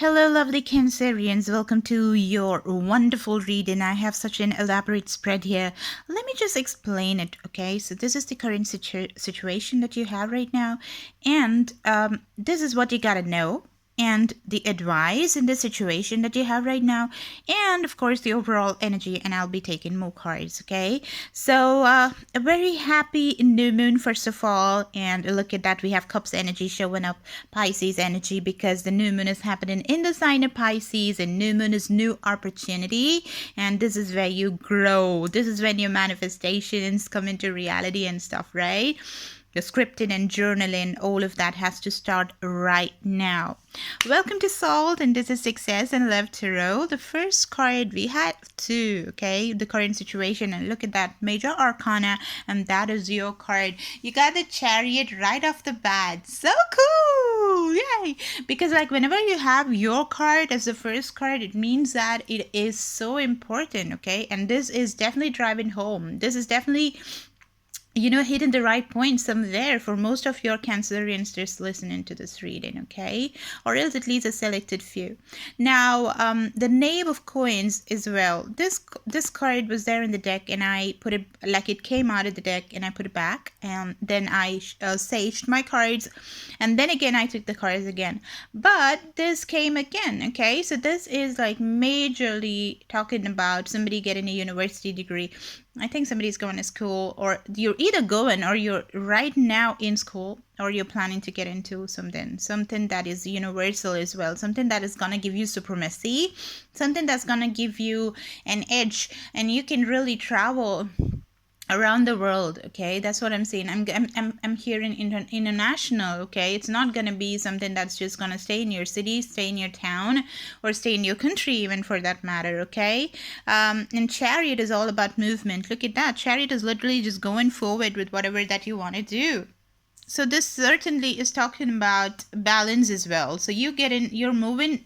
Hello, lovely Cancerians. Welcome to your wonderful reading. I have such an elaborate spread here. Let me just explain it, okay? So this is the current situation that you have right now, and this is what you gotta know, and the advice in the situation that you have right now, and of course the overall energy, and I'll be taking more cards, okay? So a very happy new moon, first of all, and look at that, we have cups energy showing up, Pisces energy, because the new moon is happening in the sign of Pisces, and new moon is new opportunity, and this is where you grow. This is when your manifestations come into reality and stuff, right? The scripting and journaling, all of that has to start right now. Welcome to Salt, and this is Success and Love Tarot. The first card we had two, okay, the current situation, and look at that, Major Arcana, and that is your card. You got the Chariot right off the bat. So cool, yay! Because like whenever you have your card as the first card, it means that it is so important, okay? And this is definitely driving home. This is definitely, hitting the right point somewhere for most of your Cancerians just listening to this reading, okay? Or else at least a selected few. Now, the Knave of Coins as well. This card was there in the deck, and I put it, like it came out of the deck, and I put it back, and then I saged my cards, and then again I took the cards again. But this came again, okay? So this is like majorly talking about somebody getting a university degree. I think somebody's going to school, or you're either going or you're right now in school, or you're planning to get into something that is universal as well, something that is going to give you supremacy, something that's going to give you an edge, and you can really travel around the world, okay? That's what I'm saying. I'm hearing international, okay? It's not gonna be something that's just gonna stay in your city, stay in your town, or stay in your country, even for that matter, okay? And Chariot is all about movement. Look at that. Chariot is literally just going forward with whatever that you want to do. So this certainly is talking about balance as well. So you're moving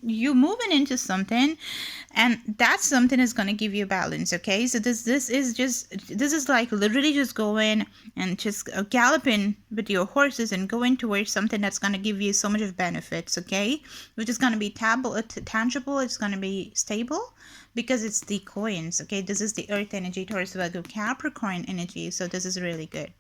into something, and that something is going to give you balance, okay? So this is like literally just going and just galloping with your horses and going towards something that's going to give you so much of benefits, okay? Which is going to be tangible, it's going to be stable, because it's the coins, okay? This is the Earth energy, Taurus, Virgo, Capricorn energy. So this is really good.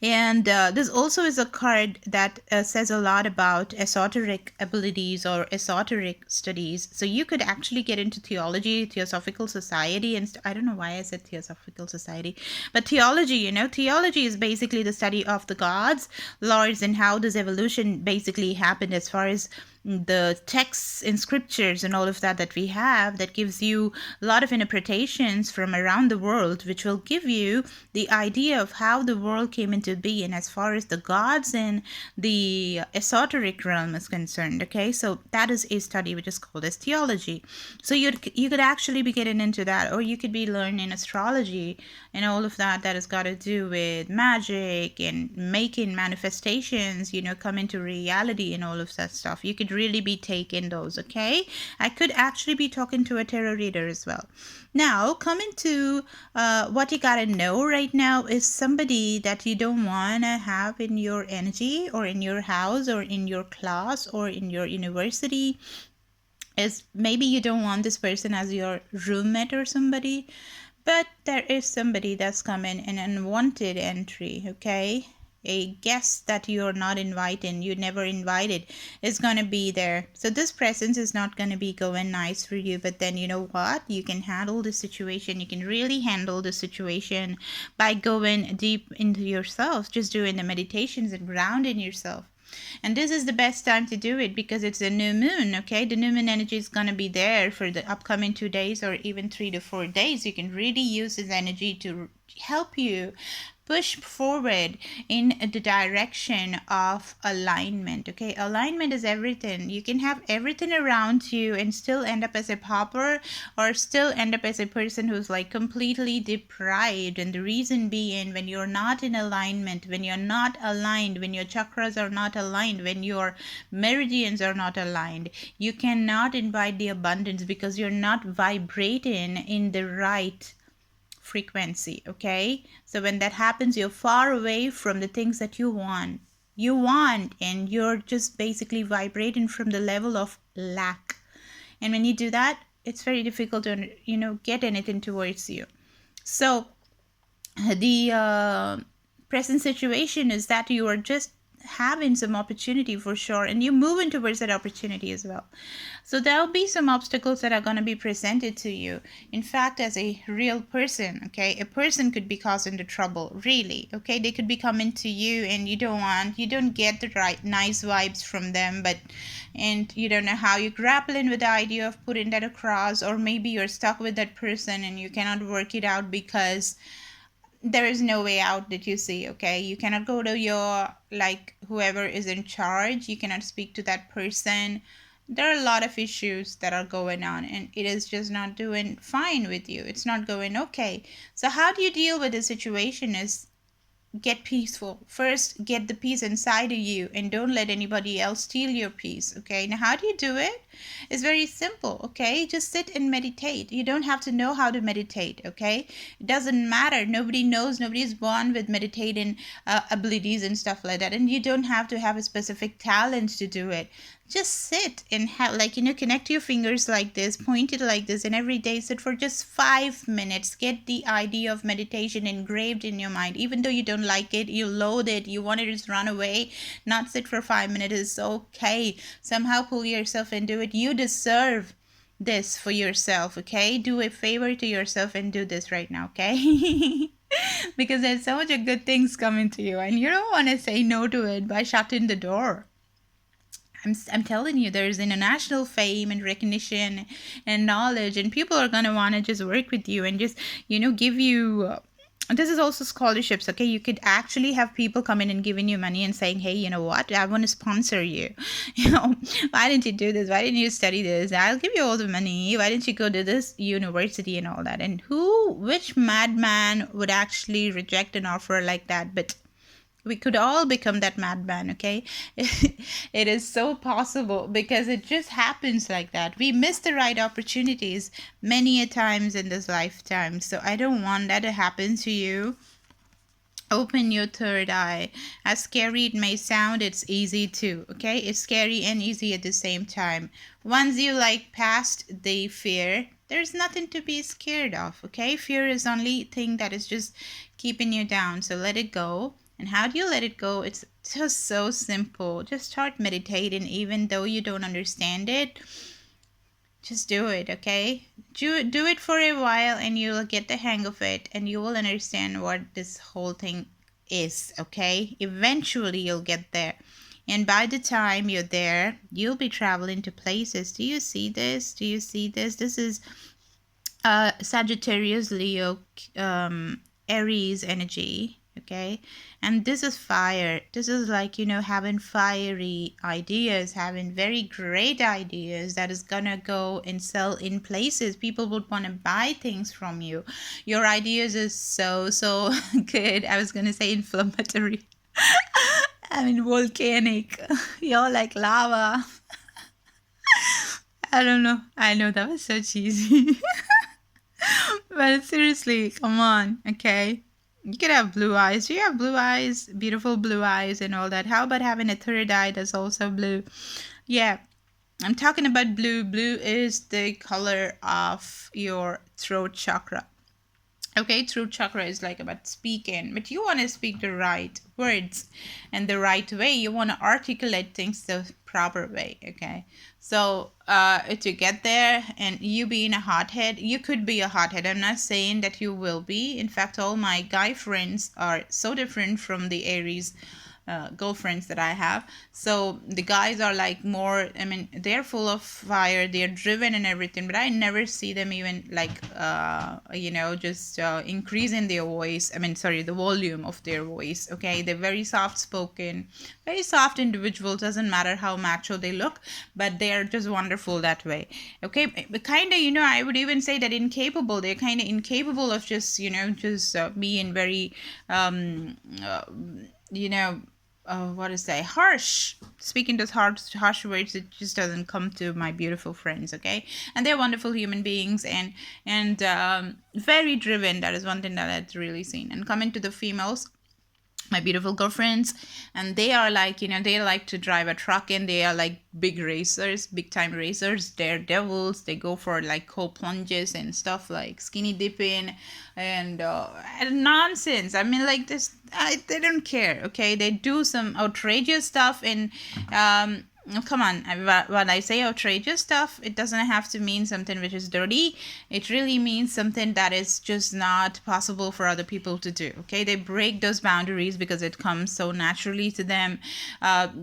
And this also is a card that says a lot about esoteric abilities or esoteric studies. So you could actually get into theology, Theosophical Society, and I don't know why I said Theosophical Society, but theology, theology is basically the study of the gods, lords, and how this evolution basically happened as far as the texts in scriptures and all of that we have, that gives you a lot of interpretations from around the world, which will give you the idea of how the world came into being as far as the gods and the esoteric realm is concerned, okay? So that is a study which is called as theology. So you could actually be getting into that, or you could be learning astrology and all of that has got to do with magic and making manifestations, come into reality and all of that stuff. You could really be taking those, okay? I could actually be talking to a tarot reader as well. Now, coming to what you gotta know right now is somebody that you don't want to have in your energy, or in your house, or in your class, or in your university. Is maybe you don't want this person as your roommate or somebody, but there is somebody that's coming, an unwanted entry, okay? A guest that you're not inviting, you never invited, is going to be there. So this presence is not going to be going nice for you, but then you know what? You can handle the situation. You can really handle the situation by going deep into yourself, just doing the meditations and grounding yourself. And this is the best time to do it, because it's a new moon, okay? The new moon energy is going to be there for the upcoming 2 days, or even 3 to 4 days. You can really use this energy to help you push forward in the direction of alignment, okay? Alignment is everything. You can have everything around you and still end up as a pauper, or still end up as a person who's like completely deprived. And the reason being, when you're not in alignment, when you're not aligned, when your chakras are not aligned, when your meridians are not aligned, you cannot invite the abundance, because you're not vibrating in the right frequency, okay? So when that happens, you're far away from the things that you want. you want, and you're just basically vibrating from the level of lack. And when you do that, it's very difficult to, get anything towards you. So the present situation is that you are just having some opportunity for sure, and you're moving towards that opportunity as well. So there'll be some obstacles that are going to be presented to you. In fact, as a real person, okay, a person could be causing the trouble, really, okay? They could be coming to you and you don't get the right nice vibes from them, and you don't know how you're grappling with the idea of putting that across, or maybe you're stuck with that person and you cannot work it out because there is no way out that you see, okay? You cannot go to your, whoever is in charge. You cannot speak to that person. There are a lot of issues that are going on, and it is just not doing fine with you. It's not going okay. So how do you deal with the situation is get peaceful. First, get the peace inside of you and don't let anybody else steal your peace, okay? Now, how do you do it? It's very simple, okay? Just sit and meditate. You don't have to know how to meditate, okay? It doesn't matter. Nobody knows. Nobody is born with meditating abilities and stuff like that. And you don't have to have a specific talent to do it. Just sit and connect your fingers like this, point it like this, and every day sit for just 5 minutes. Get the idea of meditation engraved in your mind. Even though you don't like it, you loathe it, you want to just run away, not sit for 5 minutes is okay. Somehow pull yourself and do it. You deserve this for yourself, okay? Do a favor to yourself and do this right now, okay? Because there's so much of good things coming to you, and you don't want to say no to it by shutting the door. I'm telling you, there's international fame and recognition and knowledge, and people are going to want to just work with you and just, give you... this is also scholarships, okay? You could actually have people come in and giving you money and saying, hey, you know what? I want to sponsor you. Why didn't you do this? Why didn't you study this? I'll give you all the money. Why didn't you go to this university and all that? And which madman would actually reject an offer like that? But we could all become that madman, okay? It is so possible because it just happens like that. We miss the right opportunities many a times in this lifetime. So I don't want that to happen to you. Open your third eye. As scary it may sound, it's easy too, okay? It's scary and easy at the same time. Once you past the fear, there's nothing to be scared of, okay? Fear is the only thing that is just keeping you down. So let it go. And how do you let it go? It's just so simple. Just start meditating, even though you don't understand it. Just do it, okay? Do it for a while and you'll get the hang of it and you will understand what this whole thing is, okay? Eventually you'll get there. And by the time you're there, you'll be traveling to places. Do you see this? Do you see this? This is Sagittarius, Leo, Aries energy. Okay, and this is fire. This is having fiery ideas, having very great ideas that is gonna go and sell in places. People would want to buy things from you. Your ideas is so good. I was gonna say inflammatory. I mean volcanic. You're like lava. I don't know. I know that was so cheesy. But seriously, come on, okay? You could have blue eyes. Do you have blue eyes? Beautiful blue eyes and all that. How about having a third eye that's also blue? Yeah, I'm talking about blue. Blue is the color of your throat chakra. Okay, throat chakra is about speaking, but you want to speak the right words and the right way. You want to articulate things the proper way, okay? So to get there, and you being a hothead, you could be a hothead. I'm not saying that you will be. In fact, all my guy friends are so different from the Aries girlfriends that I have. So the guys are more, they're full of fire, they're driven and everything, but I never see them even just increasing their voice. The volume of their voice. Okay, they're very soft spoken, very soft individuals. Doesn't matter how macho they look, but they are just wonderful that way. Okay, but kind of, I would even say that incapable. They're kind of incapable of just being very harsh. Speaking those harsh words, it just doesn't come to my beautiful friends, okay? And they're wonderful human beings and very driven. That is one thing that I've really seen. And coming to the females, my beautiful girlfriends, and they are like, they like to drive a truck, and they are like big racers, big time racers, daredevils. They go for like cold plunges and stuff, like skinny dipping and nonsense. I mean, like this, they don't care. Okay, they do some outrageous stuff, and come on, when I say outrageous stuff, it doesn't have to mean something which is dirty. It really means something that is just not possible for other people to do. Okay, they break those boundaries because it comes so naturally to them,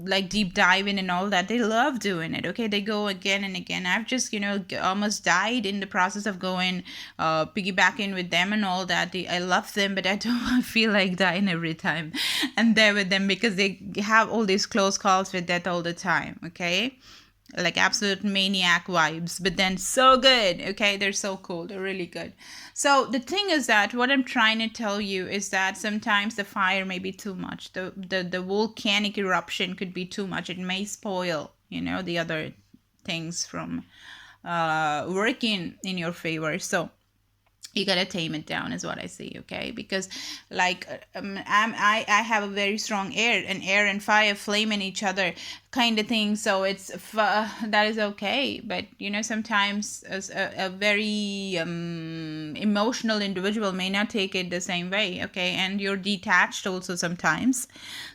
like deep diving and all that. They love doing it. Okay, they go again and again. I've just almost died in the process of going piggybacking with them and all that. I love them, but I don't feel like dying every time I'm there with them, because they have all these close calls with death all the time. Okay, like absolute maniac vibes, but then so good. Okay, they're so cool, they're really good. So the thing is that what I'm trying to tell you is that sometimes the fire may be too much. The volcanic eruption could be too much. It may spoil the other things from working in your favor. So you gotta tame it down, is what I see. Okay, because like I have a very strong air and fire flame in each other kind of thing. So it's that is okay, but sometimes as a very emotional individual may not take it the same way. Okay, and you're detached also sometimes,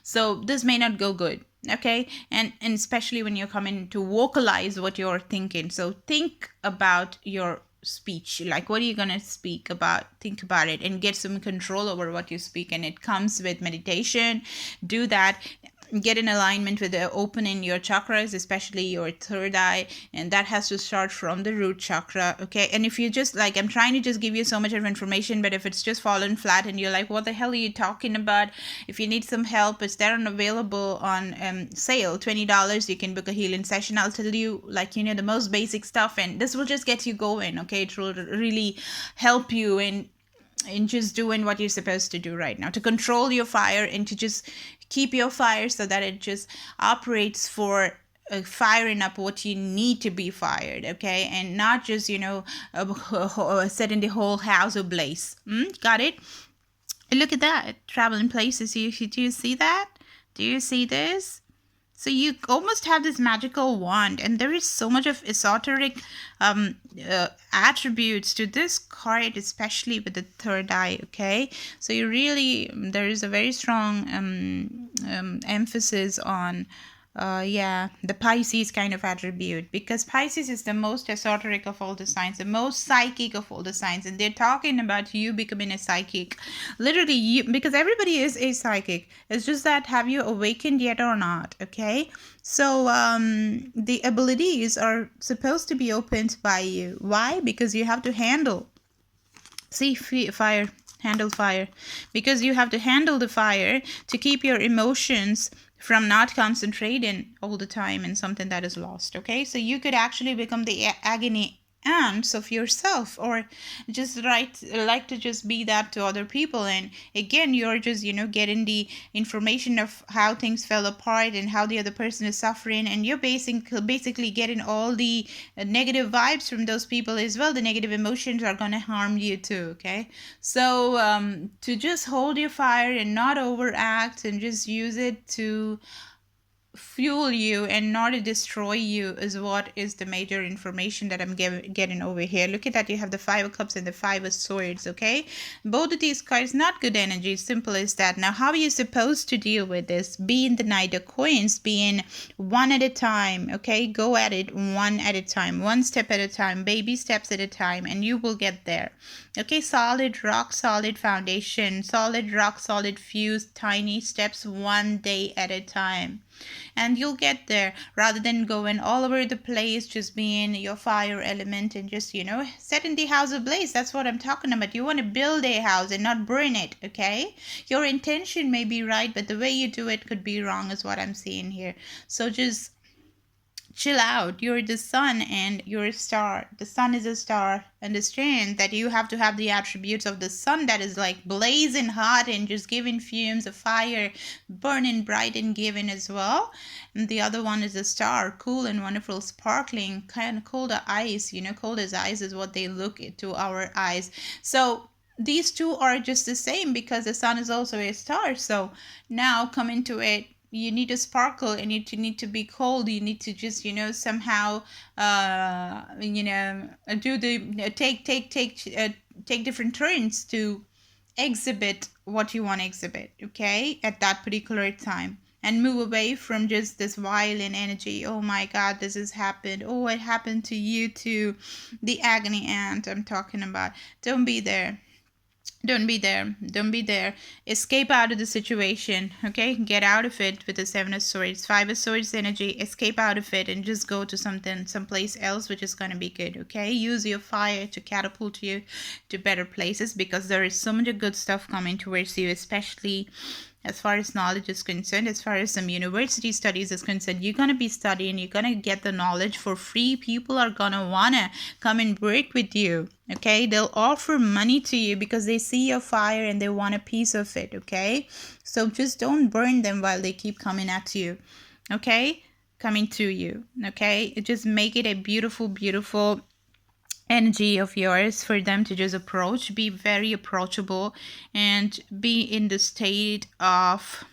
so this may not go good. Okay, and especially when you're coming to vocalize what you're thinking. So think about your speech, like what are you gonna speak about. Think about it and get some control over what you speak, and it comes with meditation. Do that. Get in alignment with opening your chakras, especially your third eye, and that has to start from the root chakra. Okay, and if you just like, I'm trying to just give you so much of information, but if it's just fallen flat and you're like, what the hell are you talking about? If you need some help, it's there and available on sale, $20. You can book a healing session. I'll tell you like the most basic stuff, and this will just get you going. Okay, it will really help you in just doing what you're supposed to do right now, to control your fire and to just keep your fire so that it just operates for firing up what you need to be fired. Okay, and not just setting the whole house ablaze. Got it? Look at that, traveling places. Do you see that? Do you see this? So you almost have this magical wand, and there is so much of esoteric attributes to this card, especially with the third eye. Okay, so there is a very strong emphasis on the Pisces kind of attribute, because Pisces is the most esoteric of all the signs, the most psychic of all the signs, and they're talking about you becoming a psychic. Literally, you, because everybody is a psychic. It's just that, have you awakened yet or not? Okay, so the abilities are supposed to be opened by you. Why? Because you have to handle. See, fire. Handle fire. Because you have to handle the fire to keep your emotions from not concentrating all the time in something that is lost. Okay, so you could actually become the agony ants of yourself, or just like to just be that to other people. And again, you're just getting the information of how things fell apart and how the other person is suffering, and you're basically getting all the negative vibes from those people as well. The negative emotions are going to harm you too. Okay, so to just hold your fire and not overact, and just use it to fuel you and not to destroy you, is what is the major information that I'm getting over here. Look at that, you have the Five of Cups and the Five of Swords. Okay, both of these cards, not good energy, simple as that. Now, how are you supposed to deal with this? Be in the Knight of Coins, being one at a time. Okay, go at it one at a time, one step at a time, baby steps at a time, and you will get there. Okay, solid rock solid foundation, solid rock solid fuse, tiny steps, one day at a time, and you'll get there, rather than going all over the place, just being your fire element and just setting the house ablaze. That's what I'm talking about. You want to build a house and not burn it. Okay, your intention may be right, but the way you do it could be wrong, is what I'm seeing here. So just chill out. You're the sun and you're a star. The sun is a star. Understand that you have to have the attributes of the sun, that is like blazing hot and just giving fumes of fire, burning bright and giving as well. And the other one is a star, cool and wonderful, sparkling, kind of cold as ice. Cold as ice is what they look to our eyes. So these two are just the same because the sun is also a star. So now come into it, you need to sparkle, and you need to be cold. You need to just, somehow, do the take different turns to exhibit what you want to exhibit, okay, at that particular time, and move away from just this violent energy. Oh my God, this has happened. Oh, it happened to you too. The agony aunt I'm talking about. Don't be there. Don't be there. Don't be there. Escape out of the situation. Okay? Get out of it with the Seven of Swords. Five of Swords energy. Escape out of it and just go to someplace else which is going to be good. Okay? Use your fire to catapult you to better places, because there is so much good stuff coming towards you, especially as far as knowledge is concerned, as far as some university studies is concerned. You're going to be studying, you're going to get the knowledge for free. People are going to want to come and work with you, okay? They'll offer money to you because they see your fire and they want a piece of it, okay? So just don't burn them while they keep coming at you, okay? Coming to you, okay? Just make it a beautiful, beautiful energy of yours for them to just approach. Be very approachable and be in the state of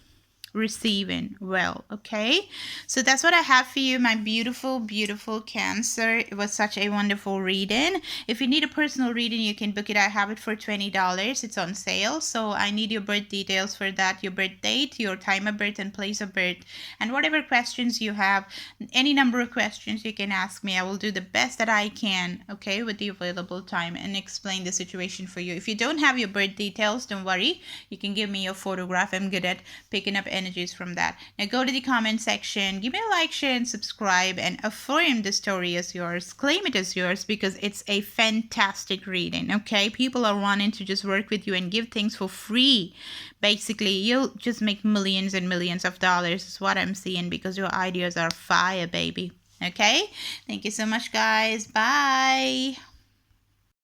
receiving well, okay? So that's what I have for you, my beautiful, beautiful Cancer. It was such a wonderful reading. If you need a personal reading, you can book it. I have it for $20. It's on sale. So I need your birth details for that, your birth date, your time of birth and place of birth, and whatever questions you have, any number of questions you can ask me. I will do the best that I can, okay, with the available time, and explain the situation for you. If you don't have your birth details, don't worry. You can give me your photograph. I'm good at picking up energies from that. Now go to the comment section, give me a like, share, and subscribe, and affirm the story as yours. Claim it as yours because it's a fantastic reading, okay? People are wanting to just work with you and give things for free. Basically, you'll just make millions and millions of dollars is what I'm seeing, because your ideas are fire, baby. Okay? Thank you so much, guys. Bye.